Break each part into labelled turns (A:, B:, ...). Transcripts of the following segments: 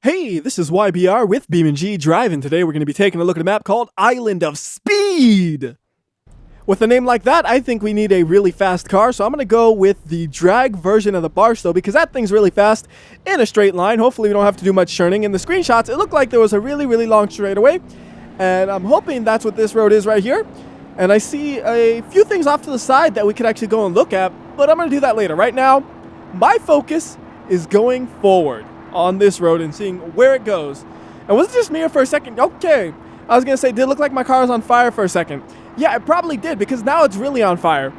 A: Hey, this is WhyBeAre with BeamNG.drive, and today we're going to be taking a look at a map called Island of Speed. With a name like that, I think we need a really fast car, so I'm going to go with the drag version of the Barstow because that thing's really fast in a straight line. Hopefully we don't have to do much churning. In the screenshots, it looked like there was a really long straightaway, and I'm hoping that's what this road is right here. And I see a few things off to the side that we could actually go and look at, but I'm going to do that later. Right now, my focus is going forward on this road and seeing where it goes. And was it just me for a second? Okay. I was going to say, did it look like my car was on fire for a second? Yeah, it probably did, because now it's really on fire.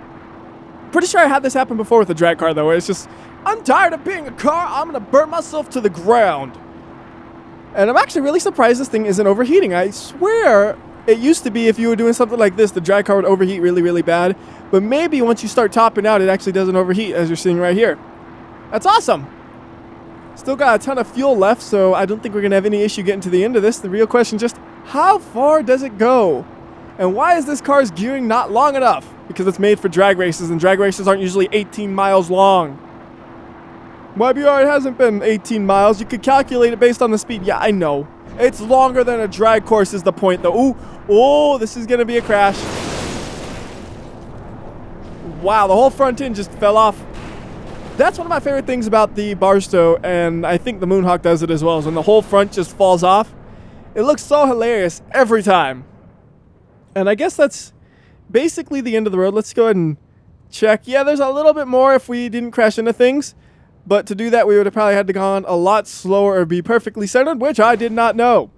A: Pretty sure I had this happen before with a drag car, though, where it's just, I'm tired of being a car, I'm going to burn myself to the ground. And I'm actually really surprised this thing isn't overheating. I swear it used to be if you were doing something like this, the drag car would overheat really bad. But maybe once you start topping out, it actually doesn't overheat, as you're seeing right here. That's awesome. Still got a ton of fuel left, so I don't think we're going to have any issue getting to the end of this. The real question just, how far does it go? And why is this car's gearing not long enough? Because it's made for drag races, and drag races aren't usually 18 miles long. WhyBeAre, it hasn't been 18 miles. You could calculate it based on the speed. Yeah, I know. It's longer than a drag course is the point, though. Ooh, oh, this is going to be a crash. Wow, the whole front end just fell off. That's one of my favorite things about the Barstow, and I think the Moonhawk does it as well, is when the whole front just falls off. It looks so hilarious every time. And I guess that's basically the end of the road. Let's go ahead and check. Yeah, there's a little bit more if we didn't crash into things. But to do that, we would have probably had to gone a lot slower or be perfectly centered, which I did not know.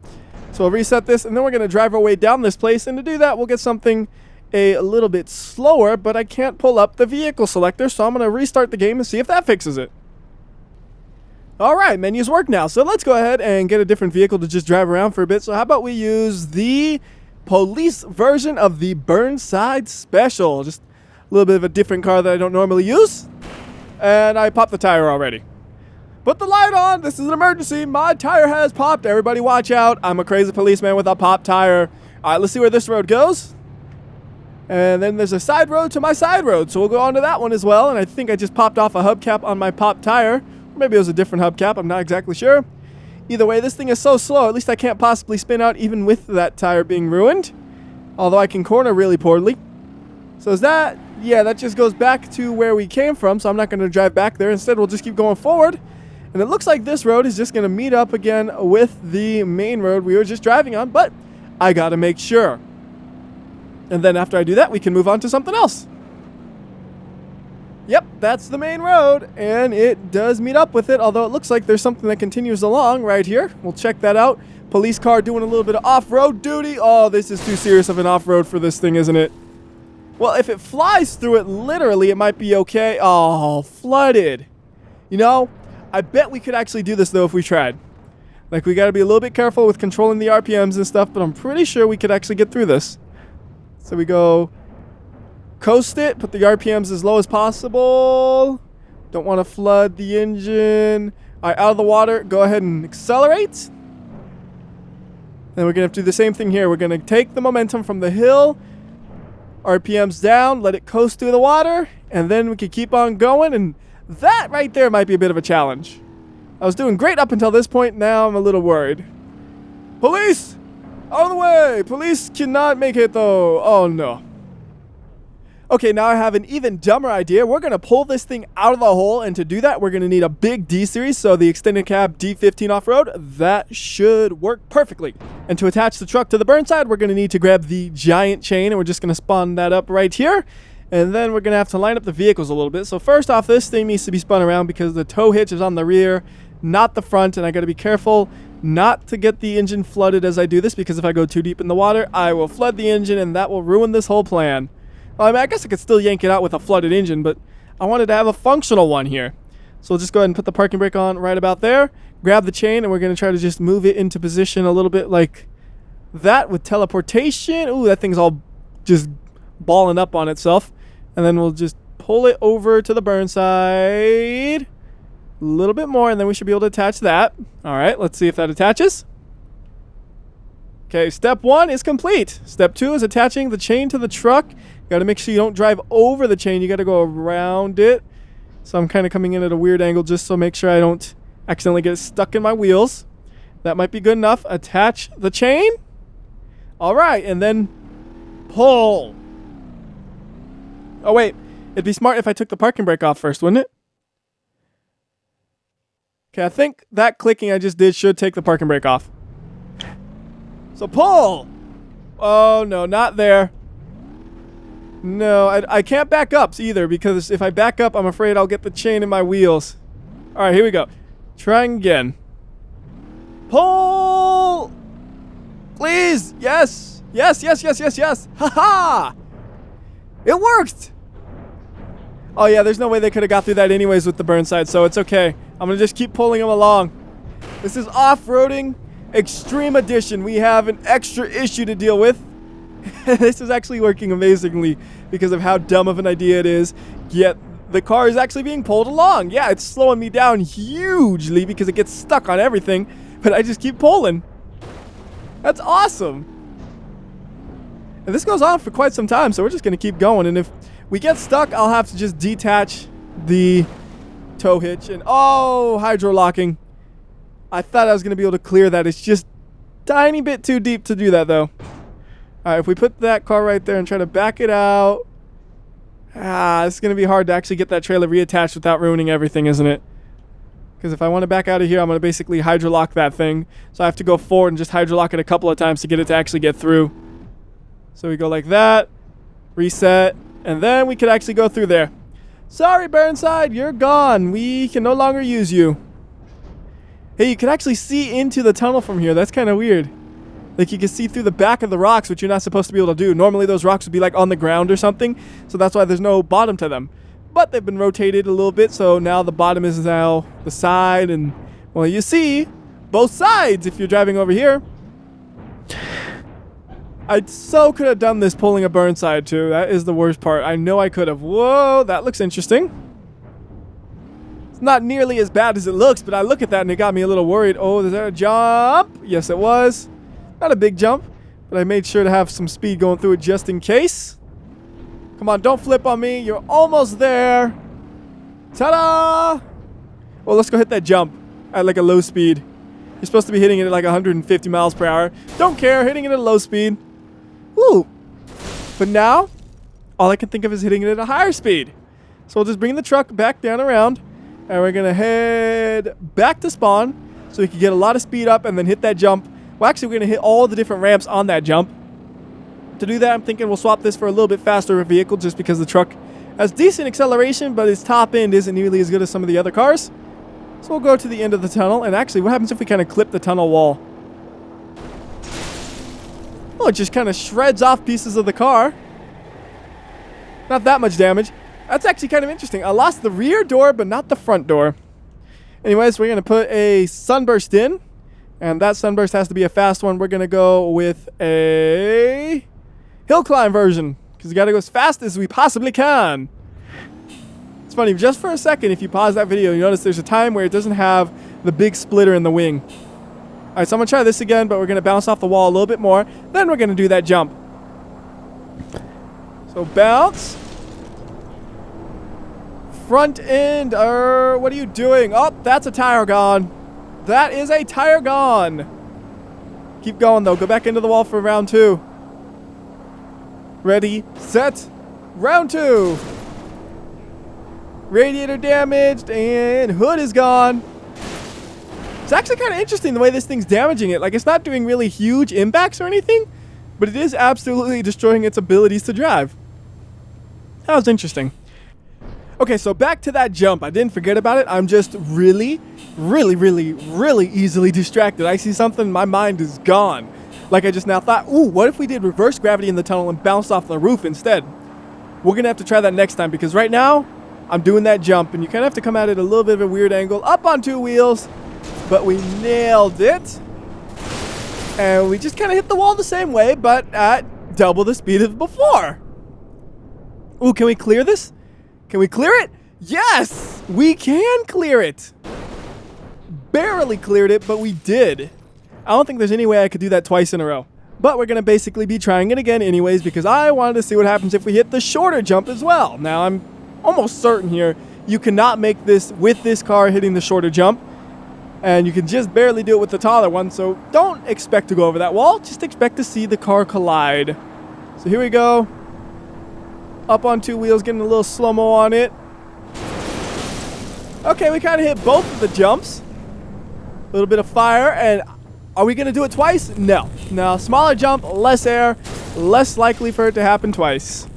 A: So we'll reset this, and then we're going to drive our way down this place. And to do that, we'll get something a little bit slower, but I can't pull up the vehicle selector, so I'm going to restart the game and see if that fixes it. Alright, menus work now, so let's go ahead and get a different vehicle to just drive around for a bit. So how about we use the police version of the Burnside Special, just a little bit of a different car that I don't normally use. And I popped the tire already. Put the light on, this is an emergency, my tire has popped, everybody watch out, I'm a crazy policeman with a popped tire. Alright, let's see where this road goes. And then there's a side road to my side road, so we'll go on to that one as well. And I think I just popped off a hubcap on my popped tire. Or maybe it was a different hubcap, I'm not exactly sure. Either way, this thing is so slow, at least I can't possibly spin out even with that tire being ruined. Although I can corner really poorly. So is that, yeah, that just goes back to where we came from, so I'm not going to drive back there. Instead, we'll just keep going forward. And it looks like this road is just going to meet up again with the main road we were just driving on, but I got to make sure. And then after I do that, we can move on to something else. Yep, that's the main road, and it does meet up with it, although it looks like there's something that continues along right here. We'll check that out. Police car doing a little bit of off-road duty. Oh, this is too serious of an off-road for this thing, isn't it? Well, if it flies through it literally, it might be okay. Oh, flooded. You know, I bet we could actually do this, though, if we tried. Like, we got to be a little bit careful with controlling the RPMs and stuff, but I'm pretty sure we could actually get through this. So we go coast it, put the RPMs as low as possible. Don't want to flood the engine. All right, out of the water, go ahead and accelerate. Then we're going to have to do the same thing here. We're going to take the momentum from the hill, RPMs down, let it coast through the water, and then we can keep on going. And that right there might be a bit of a challenge. I was doing great up until this point. Now I'm a little worried. Police! Out of the way! Police cannot make it, though. Oh, no. Okay, now I have an even dumber idea. We're going to pull this thing out of the hole, and to do that, we're going to need a big D-Series, so the extended cab D15 off-road, that should work perfectly. And to attach the truck to the Burnside, we're going to need to grab the giant chain, and we're just going to spawn that up right here. And then we're going to have to line up the vehicles a little bit. So first off, this thing needs to be spun around because the tow hitch is on the rear, not the front, and I got to be careful not to get the engine flooded as I do this, because if I go too deep in the water, I will flood the engine, and that will ruin this whole plan. Well, I mean, I guess I could still yank it out with a flooded engine, but I wanted to have a functional one here. So we'll just go ahead and put the parking brake on right about there, grab the chain, and we're going to try to just move it into position a little bit like that with teleportation. Ooh, that thing's all just balling up on itself. And then we'll just pull it over to the Burnside. A little bit more, and then we should be able to attach that. All right, let's see if that attaches. Okay, step 1 is complete. Step 2 is attaching the chain to the truck. You got to make sure you don't drive over the chain. You got to go around it. So I'm kind of coming in at a weird angle just so make sure I don't accidentally get stuck in my wheels. That might be good enough. Attach the chain. All right, and then pull. Oh, wait. It'd be smart if I took the parking brake off first, wouldn't it? Okay, I think that clicking I just did should take the parking brake off. So pull. Oh, no, not there. No, I can't back up either, because if I back up, I'm afraid I'll get the chain in my wheels. All right, here we go. Trying again. Pull! Please! Yes! Yes, yes, yes, yes, yes! Ha-ha! It worked! Oh yeah, there's no way they could have got through that anyways with the Burnside, so it's okay. I'm gonna just keep pulling them along. This is Off-Roading Extreme Edition. We have an extra issue to deal with. This is actually working amazingly because of how dumb of an idea it is, yet the car is actually being pulled along. Yeah, it's slowing me down hugely because it gets stuck on everything, but I just keep pulling. That's awesome. And this goes on for quite some time, so we're just going to keep going. And if we get stuck, I'll have to just detach the tow hitch. And oh, hydro locking. I thought I was going to be able to clear that. It's just a tiny bit too deep to do that, though. All right, if we put that car right there and try to back it out. It's going to be hard to actually get that trailer reattached without ruining everything, isn't it? Because if I want to back out of here, I'm going to basically hydro lock that thing. So I have to go forward and just hydro lock it a couple of times to get it to actually get through. So we go like that, reset, and then we could actually go through there. Sorry, Burnside, you're gone. We can no longer use you. Hey, you can actually see into the tunnel from here. That's kind of weird. Like, you can see through the back of the rocks, which you're not supposed to be able to do. Normally, those rocks would be, like, on the ground or something. So that's why there's no bottom to them. But they've been rotated a little bit, so now the bottom is now the side. And, well, you see both sides if you're driving over here. I so could have done this pulling a Burnside, too. That is the worst part. I know I could have. Whoa, that looks interesting. It's not nearly as bad as it looks, but I look at that and it got me a little worried. Oh, is there a jump? Yes, it was. Not a big jump, but I made sure to have some speed going through it just in case. Come on, don't flip on me. You're almost there. Ta-da! Well, let's go hit that jump at like a low speed. You're supposed to be hitting it at like 150 miles per hour. Don't care, hitting it at a low speed. Woo! But now, all I can think of is hitting it at a higher speed. So we'll just bring the truck back down around, and we're going to head back to spawn so we can get a lot of speed up and then hit that jump. Well, actually, we're going to hit all the different ramps on that jump. To do that, I'm thinking we'll swap this for a little bit faster vehicle just because the truck has decent acceleration, but its top end isn't nearly as good as some of the other cars. So we'll go to the end of the tunnel. And actually, what happens if we kind of clip the tunnel wall? Oh, it just kind of shreds off pieces of the car. Not that much damage. That's actually kind of interesting. I lost the rear door, but not the front door. Anyways, we're going to put a sunburst in. And that sunburst has to be a fast one. We're going to go with a hill climb version, because we got to go as fast as we possibly can. It's funny, just for a second, if you pause that video, you notice there's a time where it doesn't have the big splitter in the wing. All right, so I'm going to try this again, but we're going to bounce off the wall a little bit more. Then we're going to do that jump. So bounce. Front end, what are you doing? Oh, that's a tire gone. That is a tire gone. Keep going, though. Go back into the wall for round 2. Ready, set, round 2. Radiator damaged, and hood is gone. It's actually kind of interesting the way this thing's damaging it. Like, it's not doing really huge impacts or anything, but it is absolutely destroying its abilities to drive. That was interesting. Okay, so back to that jump. I didn't forget about it. I'm just really easily distracted. I see something, my mind is gone. Like I just now thought, ooh, what if we did reverse gravity in the tunnel and bounced off the roof instead? We're going to have to try that next time, because right now, I'm doing that jump, and you kind of have to come at it a little bit of a weird angle, up on 2 wheels, but we nailed it. And we just kind of hit the wall the same way, but at double the speed of before. Ooh, can we clear this? Can we clear it? Yes! We can clear it! Barely cleared it, but we did. I don't think there's any way I could do that twice in a row. But we're going to basically be trying it again anyways, because I wanted to see what happens if we hit the shorter jump as well. Now, I'm almost certain here you cannot make this with this car hitting the shorter jump. And you can just barely do it with the taller one, so don't expect to go over that wall. Just expect to see the car collide. So here we go. Up on 2 wheels, getting a little slow-mo on it. Okay, we kind of hit both of the jumps. A little bit of fire, and are we going to do it twice? No. No, smaller jump, less air, less likely for it to happen twice.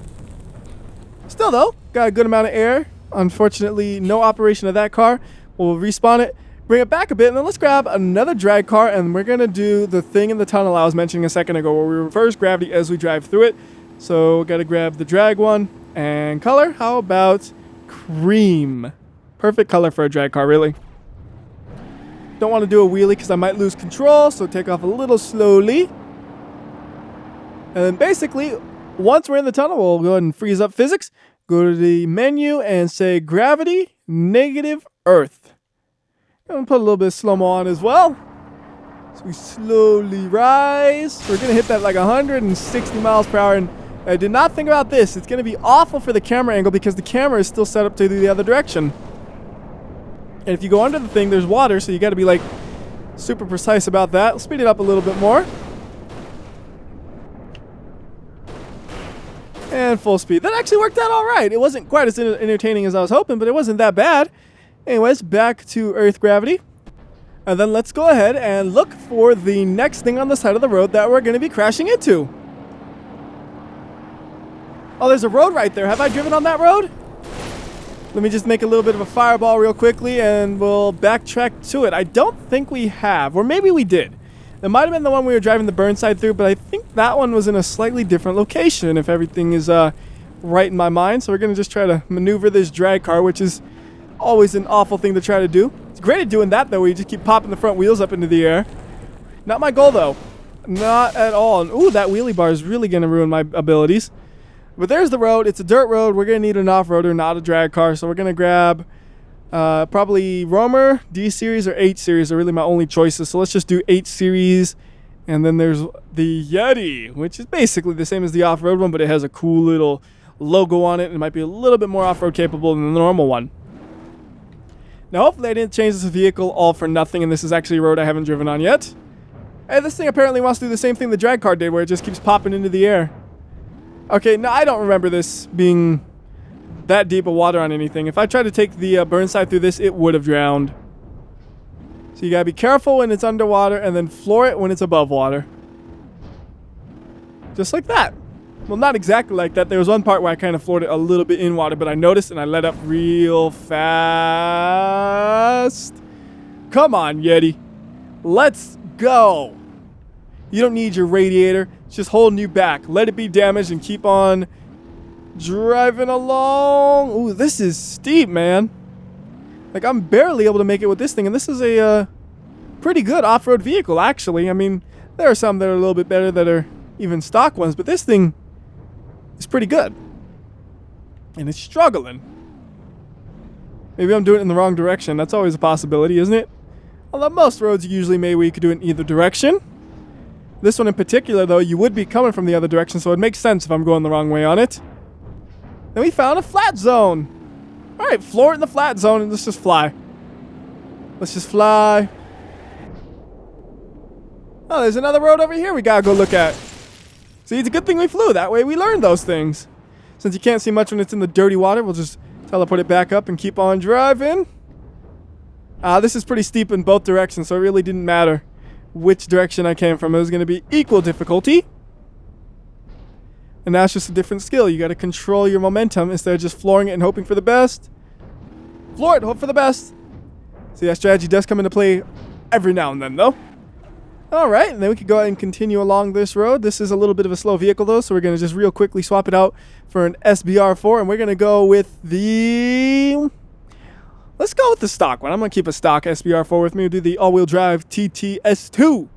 A: Still, though, got a good amount of air. Unfortunately, no operation of that car. We'll respawn it, bring it back a bit, and then let's grab another drag car, and we're going to do the thing in the tunnel I was mentioning a second ago, where we reverse gravity as we drive through it. So, got to grab the drag one. And color, how about cream? Perfect color for a drag car, really. Don't want to do a wheelie because I might lose control, so take off a little slowly. And then basically, once we're in the tunnel, we'll go ahead and freeze up physics. Go to the menu and say gravity, negative Earth. I'm going to put a little bit of slow-mo on as well. So we slowly rise. We're going to hit that like 160 miles per hour. And I did not think about this. It's going to be awful for the camera angle because the camera is still set up to do the other direction. And if you go under the thing, there's water, so you got to be like super precise about that. Let's speed it up a little bit more. And full speed. That actually worked out all right. It wasn't quite as entertaining as I was hoping, but it wasn't that bad. Anyways, back to Earth gravity. And then let's go ahead and look for the next thing on the side of the road that we're going to be crashing into. Oh, there's a road right there. Have I driven on that road? Let me just make a little bit of a fireball real quickly and we'll backtrack to it. I don't think we have, or maybe we did. It might have been the one we were driving the Burnside through, but I think that one was in a slightly different location if everything is right in my mind. So we're going to just try to maneuver this drag car, which is always an awful thing to try to do. It's great at doing that, though, where you just keep popping the front wheels up into the air. Not my goal, though. Not at all. And, ooh, that wheelie bar is really going to ruin my abilities. But there's the road. It's a dirt road. We're going to need an off-roader, not a drag car. So we're going to grab probably Roamer, D-Series, or H-Series are really my only choices. So let's just do H-Series. And then there's the Yeti, which is basically the same as the off-road one, but it has a cool little logo on it. It might be a little bit more off-road capable than the normal one. Now, hopefully I didn't change this vehicle all for nothing, and this is actually a road I haven't driven on yet. Hey, this thing apparently wants to do the same thing the drag car did, where it just keeps popping into the air. Okay, no, I don't remember this being that deep of water on anything. If I tried to take the Burnside through this, it would have drowned. So you gotta be careful when it's underwater and then floor it when it's above water. Just like that. Well, not exactly like that. There was one part where I kind of floored it a little bit in water, but I noticed and I let up real fast. Come on, Yeti. Let's go. You don't need your radiator. It's just holding you back. Let it be damaged and keep on driving along. Ooh, this is steep, man. Like, I'm barely able to make it with this thing, and this is a pretty good off-road vehicle, actually. I mean, there are some that are a little bit better that are even stock ones, but this thing is pretty good. And it's struggling. Maybe I'm doing it in the wrong direction. That's always a possibility, isn't it? Although most roads usually made where you could do it in either direction. This one in particular, though, you would be coming from the other direction, so it makes sense if I'm going the wrong way on it. Then we found a flat zone. All right, floor it in the flat zone, and let's just fly. Let's just fly. Oh, there's another road over here we gotta go look at. See, it's a good thing we flew. That way we learned those things. Since you can't see much when it's in the dirty water, we'll just teleport it back up and keep on driving. This is pretty steep in both directions, so it really didn't matter which direction I came from. It was going to be equal difficulty. And now it's just a different skill. You got to control your momentum instead of just flooring it and hoping for the best. Floor it, hope for the best. See, that strategy does come into play every now and then, though. All right, and then we could go ahead and continue along this road. This is a little bit of a slow vehicle, though, so we're going to just real quickly swap it out for an SBR4, and we're going to go with the... Let's go with the stock one. I'm going to keep a stock SBR4 with me. We'll do the all-wheel drive TTS2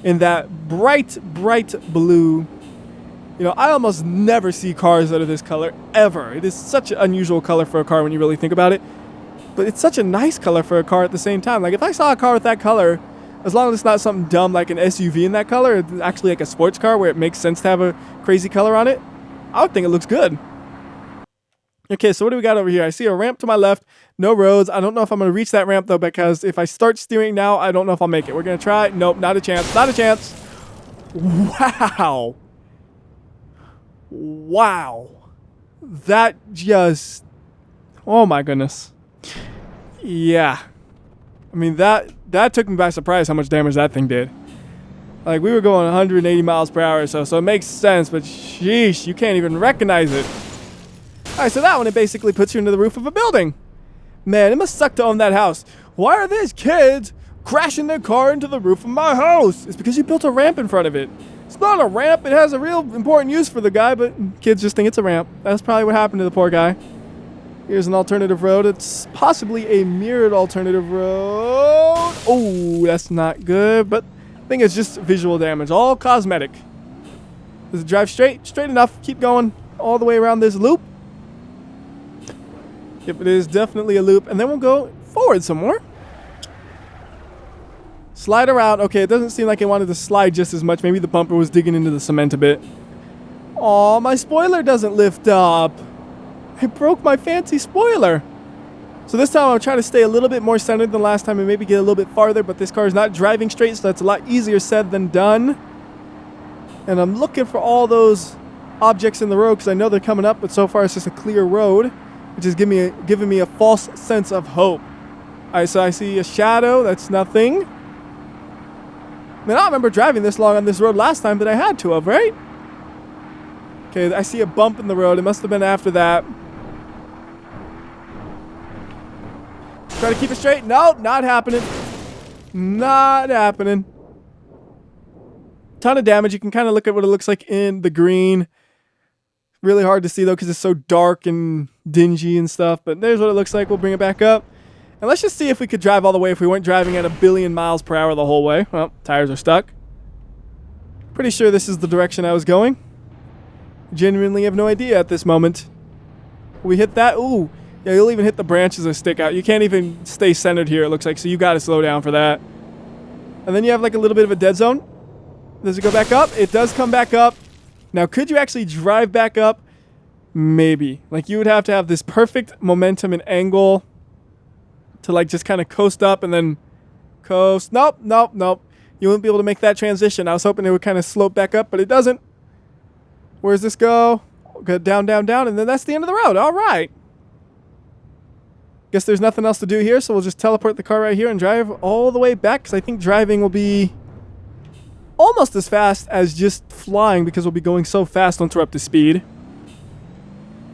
A: in that bright, bright blue. You know, I almost never see cars that are this color, ever. It is such an unusual color for a car when you really think about it. But it's such a nice color for a car at the same time. Like, if I saw a car with that color, as long as it's not something dumb like an SUV in that color, it's actually like a sports car where it makes sense to have a crazy color on it, I would think it looks good. Okay, so what do we got over here? I see a ramp to my left, no roads. I don't know if I'm going to reach that ramp, though, because if I start steering now, I don't know if I'll make it. We're going to try. Nope, not a chance. Not a chance. Wow. Wow. That just... Oh, my goodness. Yeah. I mean, that took me by surprise how much damage that thing did. Like, we were going 180 miles per hour or so it makes sense, but sheesh, you can't even recognize it. Alright, so that one, it basically puts you into the roof of a building. Man, it must suck to own that house. Why are these kids crashing their car into the roof of my house? It's because you built a ramp in front of it. It's not a ramp. It has a real important use for the guy, but kids just think it's a ramp. That's probably what happened to the poor guy. Here's an alternative road. It's possibly a mirrored alternative road. Oh, that's not good, but I think it's just visual damage. All cosmetic. Does it drive straight? Straight enough. Keep going all the way around this loop. Yep, it is definitely a loop. And then we'll go forward some more. Slide around. Okay, it doesn't seem like it wanted to slide just as much. Maybe the bumper was digging into the cement a bit. Aw, my spoiler doesn't lift up. I broke my fancy spoiler. So this time I'll try to stay a little bit more centered than last time and maybe get a little bit farther, but this car is not driving straight, so that's a lot easier said than done. And I'm looking for all those objects in the road because I know they're coming up, but so far it's just a clear road, which is giving me a false sense of hope. Alright, so I see a shadow. That's nothing. Man, I don't remember driving this long on this road last time that I had to have, right? Okay, I see a bump in the road. It must have been after that. Try to keep it straight. No, not happening. Not happening. Ton of damage. You can kind of look at what it looks like in the green. Really hard to see, though, because it's so dark and dingy and stuff. But there's what it looks like. We'll bring it back up. And let's just see if we could drive all the way if we weren't driving at 1 billion miles per hour the whole way. Well, tires are stuck. Pretty sure this is the direction I was going. Genuinely have no idea at this moment. We hit that. Ooh. Yeah, you'll even hit the branches that stick out. You can't even stay centered here, it looks like, so you got to slow down for that. And then you have like a little bit of a dead zone. Does it go back up? It does come back up. Now, could you actually drive back up? Maybe. Like, you would have to have this perfect momentum and angle to, like, just kind of coast up and then coast. Nope, nope, nope. You wouldn't be able to make that transition. I was hoping it would kind of slope back up, but it doesn't. Where does this go? Go down, down, down, and then that's the end of the road. All right. Guess there's nothing else to do here, so we'll just teleport the car right here and drive all the way back, because I think driving will be almost as fast as just flying, because we'll be going so fast once we're up to speed.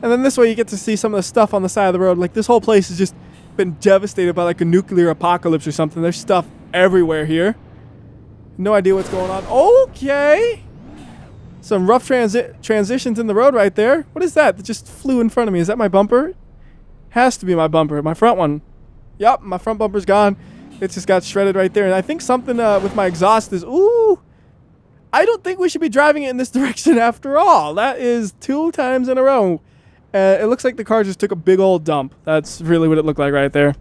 A: And then this way you get to see some of the stuff on the side of the road. Like, this whole place has just been devastated by like a nuclear apocalypse or something. There's stuff everywhere here. No idea what's going on. Okay. Some rough transitions in the road right there. What is that? That just flew in front of me. Is that my bumper? Has to be my bumper. My front one. Yep, my front bumper's gone. It just got shredded right there. And I think something with my exhaust is... Ooh! I don't think we should be driving it in this direction after all. That is 2 times in a row. It looks like the car just took a big old dump. That's really what it looked like right there.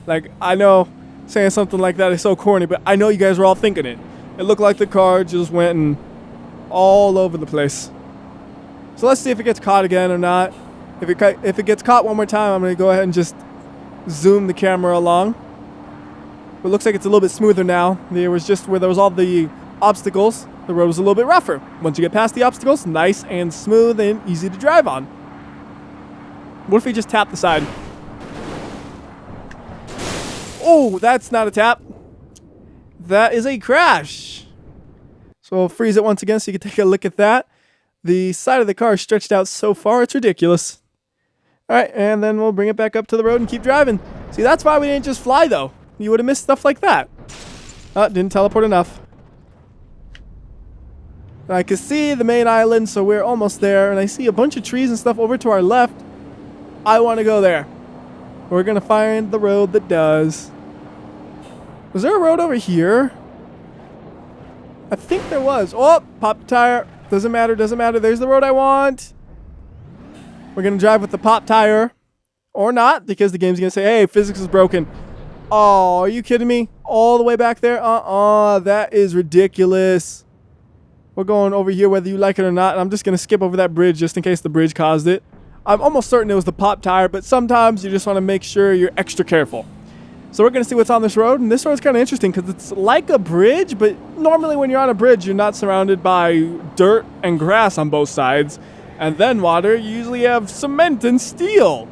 A: Like, I know saying something like that is so corny, but I know you guys were all thinking it. It looked like the car just went and all over the place. So let's see if it gets caught again or not. If it gets caught one more time, I'm going to go ahead and just zoom the camera along. But it looks like it's a little bit smoother now. There was just where there was all the obstacles, the road was a little bit rougher. Once you get past the obstacles, nice and smooth and easy to drive on. What if we just tap the side? Oh, that's not a tap. That is a crash. So we'll freeze it once again so you can take a look at that. The side of the car is stretched out so far, it's ridiculous. All right, and then we'll bring it back up to the road and keep driving. See, that's why we didn't just fly, though. You would have missed stuff like that. Didn't teleport enough. I can see the main island, so we're almost there. And I see a bunch of trees and stuff over to our left. I want to go there. We're going to find the road that does. Was there a road over here? I think there was. Oh, pop the tire. Doesn't matter, doesn't matter. There's the road I want. We're going to drive with the pop tire. Or not, because the game's going to say, hey, physics is broken. Oh, are you kidding me? All the way back there? That is ridiculous. We're going over here whether you like it or not. And I'm just going to skip over that bridge just in case the bridge caused it. I'm almost certain it was the pop tire, but sometimes you just want to make sure you're extra careful. So we're going to see what's on this road, and this road's kind of interesting because it's like a bridge, but normally when you're on a bridge, you're not surrounded by dirt and grass on both sides, and then water. You usually have cement and steel.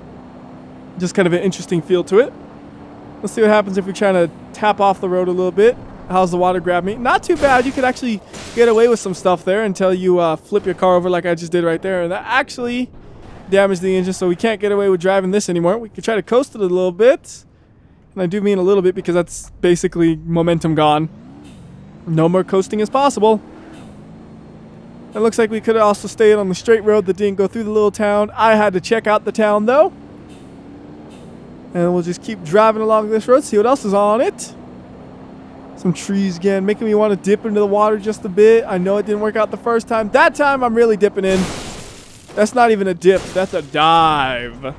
A: Just kind of an interesting feel to it. Let's see what happens if we're trying to tap off the road a little bit. How's the water grab me? Not too bad. You could actually get away with some stuff there until you flip your car over like I just did right there, and that actually damaged the engine, so we can't get away with driving this anymore. We could try to coast it a little bit. And I do mean a little bit because that's basically momentum gone. No more coasting is possible. It looks like we could have also stayed on the straight road that didn't go through the little town. I had to check out the town though. And we'll just keep driving along this road, see what else is on it. Some trees again, making me want to dip into the water just a bit. I know it didn't work out the first time. That time I'm really dipping in. That's not even a dip, that's a dive.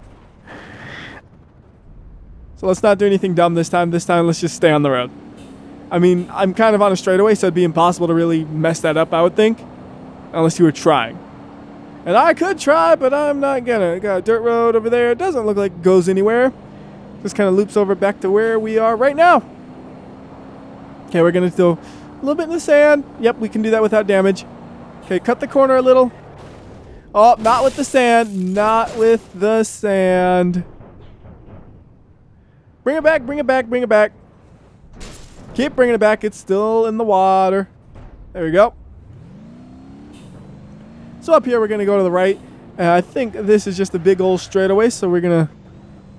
A: So let's not do anything dumb this time. This time, let's just stay on the road. I mean, I'm kind of on a straightaway, so it'd be impossible to really mess that up, I would think. Unless you were trying. And I could try, but I'm not gonna. Got a dirt road over there. It doesn't look like it goes anywhere. Just kind of loops over back to where we are right now. Okay, we're gonna do a little bit in the sand. Yep, we can do that without damage. Okay, cut the corner a little. Oh, not with the sand. Not with the sand. Bring it back, bring it back, bring it back. Keep bringing it back. It's still in the water. There we go. So up here, we're going to go to the right. I think this is just a big old straightaway, so we're going to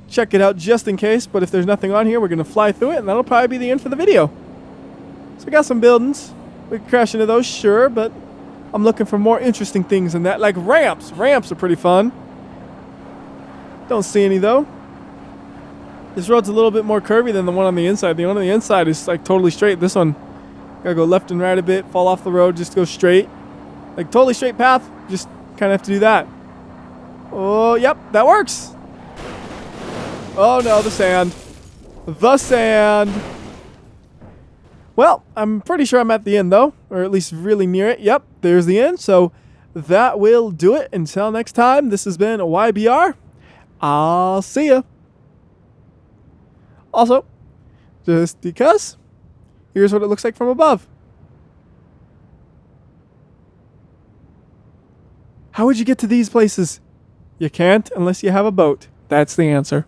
A: check it out just in case. But if there's nothing on here, we're going to fly through it, and that'll probably be the end for the video. So we got some buildings. We can crash into those, sure, but I'm looking for more interesting things than that, like ramps. Ramps are pretty fun. Don't see any, though. This road's a little bit more curvy than the one on the inside. The one on the inside is like totally straight. This one, gotta go left and right a bit, fall off the road, just go straight. Like totally straight path, just kind of have to do that. Oh, yep, that works. Oh no, the sand. The sand. Well, I'm pretty sure I'm at the end though, or at least really near it. Yep, there's the end. So that will do it. Until next time, this has been WhyBeAre. I'll see ya. Also, just because, here's what it looks like from above. How would you get to these places? You can't unless you have a boat. That's the answer.